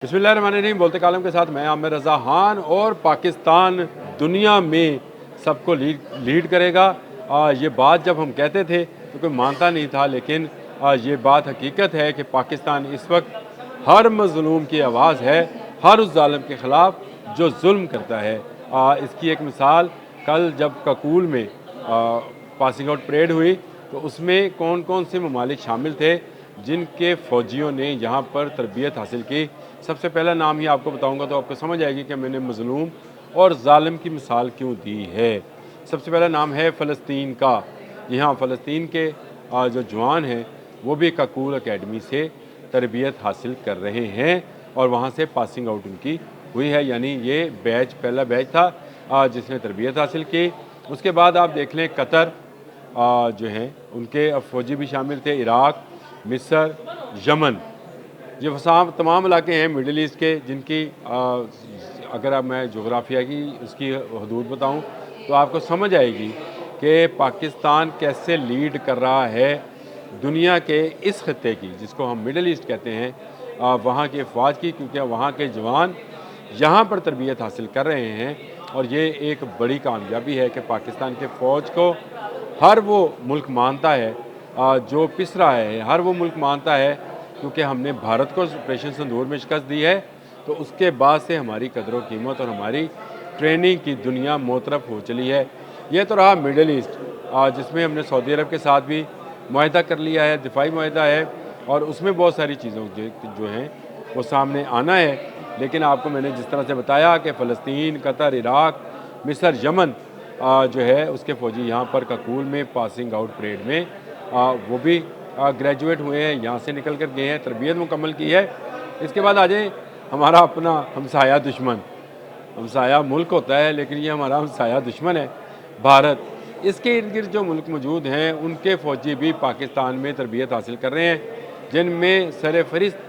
बिस्मिल्लाहिर्रहमानिर्रहीम। बोलते कालम के साथ मैं आमिर रज़ा खान। और पाकिस्तान दुनिया में सबको लीड करेगा। ये बात जब हम कहते थे तो कोई मानता नहीं था, लेकिन ये बात हकीकत है कि पाकिस्तान इस वक्त हर मज़लूम की आवाज़ है, हर उस ज़ालिम के ख़िलाफ़ जो जुल्म करता है। इसकी एक मिसाल, कल जब ककूल में पासिंग आउट परेड हुई तो उसमें कौन कौन से ममालिक शामिल थे जिनके फ़ौजियों ने यहाँ पर तरबियत हासिल की। सबसे पहला नाम ही आपको बताऊंगा तो आपको समझ आएगी कि मैंने मज़लूम और ज़ालिम की मिसाल क्यों दी है। सबसे पहला नाम है फ़लस्तीन का। जी हाँ, फ़लस्तीन के जो जवान हैं वो भी ककूल अकेडमी से तरबियत हासिल कर रहे हैं और वहाँ से पासिंग आउट उनकी हुई है। यानी ये बैच पहला बैच था जिसने तरबियत हासिल की। उसके बाद आप देख लें कतर जो हैं उनके फ़ौजी भी शामिल थे, इराक़, मिस्र, यमन। ये वसाम तमाम इलाके हैं मिडल ईस्ट के जिनकी अगर अब मैं जोग्राफिया की उसकी हदूद बताऊं तो आपको समझ आएगी कि पाकिस्तान कैसे लीड कर रहा है दुनिया के इस खत्ते की, जिसको हम मिडल ईस्ट कहते हैं, वहाँ की अफवाज की, क्योंकि वहाँ के जवान यहाँ पर तरबियत हासिल कर रहे हैं। और ये एक बड़ी कामयाबी है कि पाकिस्तान के फ़ौज को हर वो मुल्क मानता है जो पिस रहा है, हर वो मुल्क मानता है, क्योंकि हमने भारत को ऑपरेशन सिंदूर में शिकस्त दी है। तो उसके बाद से हमारी कदर कीमत और हमारी ट्रेनिंग की दुनिया मोतरफ हो चली है। ये तो रहा मिडल ईस्ट, जिसमें हमने सऊदी अरब के साथ भी मुआहदा कर लिया है, दिफाई मुआहदा है, और उसमें बहुत सारी चीज़ों जो हैं वो सामने आना है। लेकिन आपको मैंने जिस तरह से बताया कि फ़लस्तीन, कतर, इराक़, मिस्र, यमन जो है उसके फ़ौजी यहाँ पर ककूल में पासिंग आउट परेड में वो भी ग्रेजुएट हुए हैं, यहाँ से निकल कर गए हैं, तरबियत मुकम्मल की है। इसके बाद आ जाए हमारा अपना हमसाया दुश्मन। हमसाया मुल्क होता है लेकिन ये हमारा हमसाया दुश्मन है, भारत। इसके इर्द गिर्द जो मुल्क मौजूद हैं उनके फ़ौजी भी पाकिस्तान में तरबियत हासिल कर रहे हैं, जिनमें सरफ़हरिस्त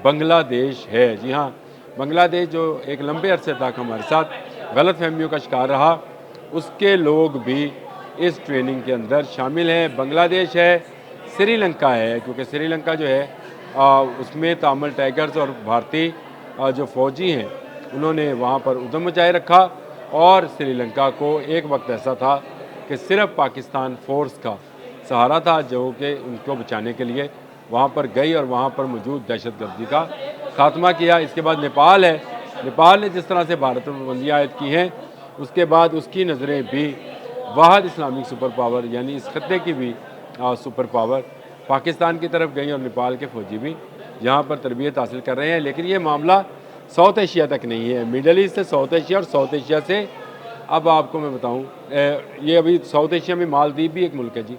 बांग्लादेश है। जी हाँ, बांग्लादेश जो एक लंबे अरसे तक हमारे साथ गलत फहमियों का शिकार रहा, उसके लोग भी इस ट्रेनिंग के अंदर शामिल हैं। बांग्लादेश है, श्रीलंका है, क्योंकि श्रीलंका जो है उसमें तामिल टाइगर्स और भारतीय जो फ़ौजी हैं उन्होंने वहाँ पर उद्यम मचाए रखा। और श्रीलंका को एक वक्त ऐसा था कि सिर्फ पाकिस्तान फ़ोर्स का सहारा था जो कि उनको बचाने के लिए वहाँ पर गई और वहाँ पर मौजूद दहशतगर्दी का खात्मा किया। इसके बाद नेपाल है। नेपाल ने जिस तरह से भारत पर पाबंदियाँ आयद की हैं, उसके बाद उसकी नज़रें भी वाहिद इस्लामिक सुपर पावर यानी इस खत्ते की भी सुपर पावर पाकिस्तान की तरफ गई और नेपाल के फ़ौजी भी यहाँ पर तरबियत हासिल कर रहे हैं। लेकिन ये मामला साउथ एशिया तक नहीं है, मिडल ईस्ट से साउथ एशिया और साउथ एशिया से अब आपको मैं बताऊँ, ये अभी साउथ एशिया में मालदीव भी एक मुल्क है जी,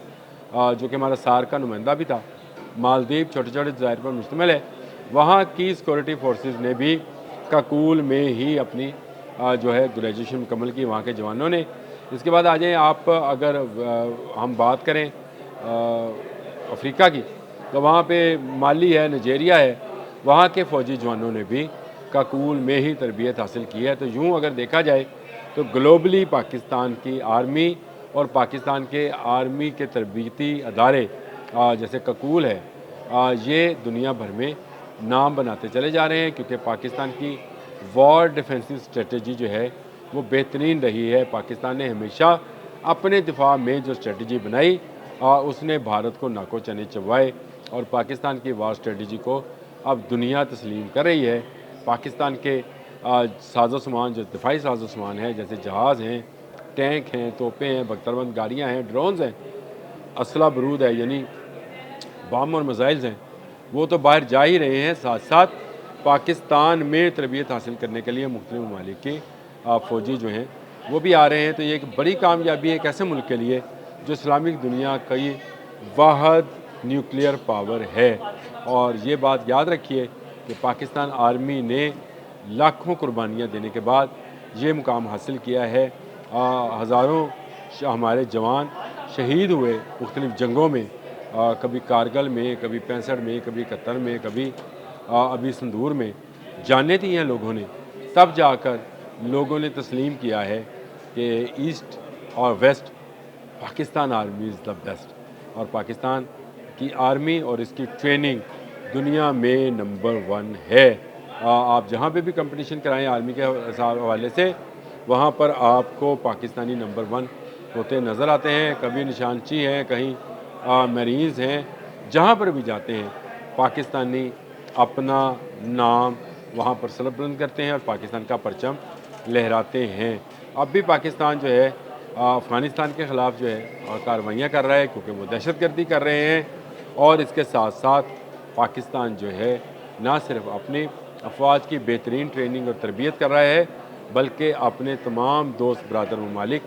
जो कि हमारा सार का नुमाइंदा भी था। मालदीव छोटे छोटे ज़ाहिर पर मुश्तमिल है। वहाँ की सिक्योरिटी फोर्सेस ने भी ककूल में ही अपनी जो है ग्रेजुएशन मुकम्मल की, वहाँ के जवानों ने। इसके बाद आ जाएँ आप, अगर हम बात करें अफ्रीका की, तो वहाँ पे माली है, नाइजीरिया है, वहाँ के फ़ौजी जवानों ने भी ककूल में ही तरबियत हासिल की है। तो यूँ अगर देखा जाए तो ग्लोबली पाकिस्तान की आर्मी और पाकिस्तान के आर्मी के तरबियती अदारे जैसे ककूल है, ये दुनिया भर में नाम बनाते चले जा रहे हैं, क्योंकि पाकिस्तान की वॉर डिफेंसिव स्ट्रेटजी जो है वो बेहतरीन रही है। पाकिस्तान ने हमेशा अपने दिफा में जो स्ट्रेटजी बनाई उसने भारत को नाको चने चबवाए, और पाकिस्तान की वार स्ट्रेटजी को अब दुनिया तस्लीम कर रही है। पाकिस्तान के साजो सामान, जो दिफाई साजो सामान है, जैसे जहाज़ हैं, टैंक हैं, तोपें हैं, बख्तरबंद गाड़ियाँ हैं, ड्रोन्स हैं, असला बरूद है, यानी बम और मिसाइल्स हैं, वो तो बाहर जा ही रहे हैं। साथ साथ पाकिस्तान में तरबियत हासिल करने के लिए मुख्तलिफ ममालिक के फ़ौजी जो हैं वो भी आ रहे हैं। तो ये एक बड़ी कामयाबी है एक ऐसे मुल्क के लिए जो इस्लामिक दुनिया की वाहिद न्यूक्लियर पावर है। और ये बात याद रखिए कि पाकिस्तान आर्मी ने लाखों कुर्बानियाँ देने के बाद ये मुकाम हासिल किया है। हज़ारों हमारे जवान शहीद हुए मुख्तलिफ़ जंगों में, कभी कारगिल में, कभी 65 में, कभी 71 में, कभी अभी संदूर में जानें दी हैं लोगों ने। तब जाकर लोगों ने तस्लीम किया है कि ईस्ट और west Pakistan army is the best, और पाकिस्तान की आर्मी और इसकी ट्रेनिंग दुनिया में नंबर 1 है। आप जहाँ पे भी कंपटीशन कराएं आर्मी के हवाले से, वहाँ पर आपको पाकिस्तानी नंबर 1 होते नज़र आते हैं। कभी निशानची हैं, कहीं मरीज़ हैं, जहाँ पर भी जाते हैं पाकिस्तानी अपना नाम वहाँ पर सरबुलंद करते हैं और पाकिस्तान का परचम लहराते हैं। अब भी पाकिस्तान जो है अफ़गानिस्तान के ख़िलाफ़ जो है कार्रवाइयाँ कर रहा है, क्योंकि वो दहशतगर्दी कर रहे हैं। और इसके साथ साथ पाकिस्तान जो है ना सिर्फ अपनी अफवाज की बेहतरीन ट्रेनिंग और तरबियत कर रहा है, बल्कि अपने तमाम दोस्त बरदर ममालिक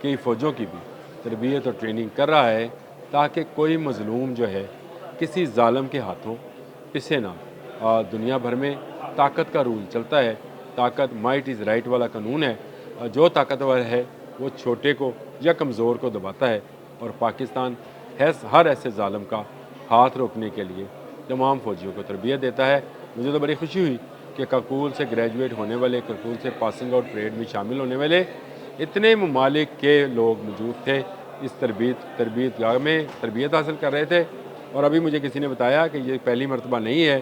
की फ़ौजों की भी तरबियत और ट्रेनिंग कर रहा है, ताकि कोई मज़लूम जो है किसी ज़ालिम के हाथों पिसे ना। दुनिया भर में ताकत का रूल चलता है, ताकत माइट इज़ राइट वाला कानून है। जो ताकतवर है वो छोटे को या कमज़ोर को दबाता है, और पाकिस्तान हर ऐसे ज़ालिम का हाथ रोकने के लिए तमाम फ़ौजियों को तरबियत देता है। मुझे तो बड़ी खुशी हुई कि करकूल से ग्रेजुएट होने वाले, करकूल से पासिंग आउट परेड में शामिल होने वाले इतने ममालिक के लोग मौजूद थे, इस तरबियत गाह में तरबियत हासिल कर रहे थे। और अभी मुझे किसी ने बताया कि ये पहली मरतबा नहीं है,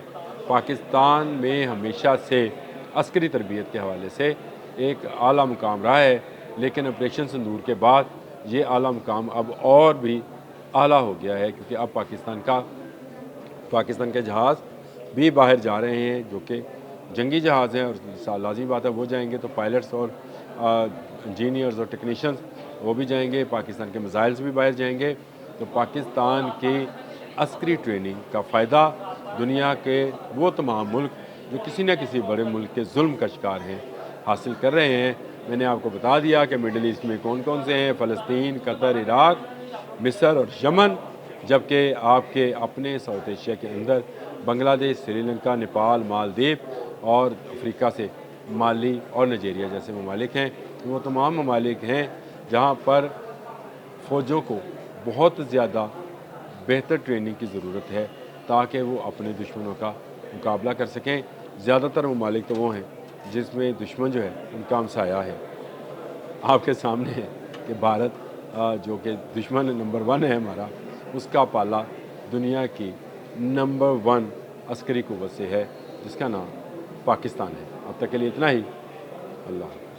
पाकिस्तान में हमेशा से अस्करी तरबियत के हवाले से एक आला मुकाम रहा है, लेकिन ऑपरेशन सिंदूर के बाद ये आला मुकाम अब और भी आला हो गया है, क्योंकि अब पाकिस्तान के जहाज़ भी बाहर जा रहे हैं, जो कि जंगी जहाज़ हैं, और लाज़मी बात है वो जाएंगे तो पायलट्स और इंजीनियर्स और टेक्नीशियंस वो भी जाएंगे, पाकिस्तान के मिसाइल्स भी बाहर जाएंगे। तो पाकिस्तान की अस्करी ट्रेनिंग का फ़ायदा दुनिया के वो तमाम मुल्क जो किसी न किसी बड़े मुल्क के जुल्म का शिकार हैं, हासिल कर रहे हैं। मैंने आपको बता दिया कि मिडल ईस्ट में कौन कौन से हैं: फ़लस्तीन, कतर, इराक, मिस्र और यमन। जबकि आपके अपने साउथ एशिया के अंदर बांग्लादेश, श्रीलंका, नेपाल, मालदीव और अफ्रीका से माली और नाइजीरिया जैसे ममालिक हैं। वो तमाम ममालिक हैं जहाँ पर फ़ौजों को बहुत ज़्यादा बेहतर ट्रेनिंग की ज़रूरत है, ताकि वो अपने दुश्मनों का मुकाबला कर सकें। ज़्यादातर ममालिक तो वो हैं जिसमें दुश्मन जो है उनका हमसाया है। आपके सामने है कि भारत जो कि दुश्मन नंबर 1 है हमारा, उसका पाला दुनिया की नंबर 1 अस्करी कुव्वत से है, जिसका नाम पाकिस्तान है। अब तक के लिए इतना ही। अल्लाह।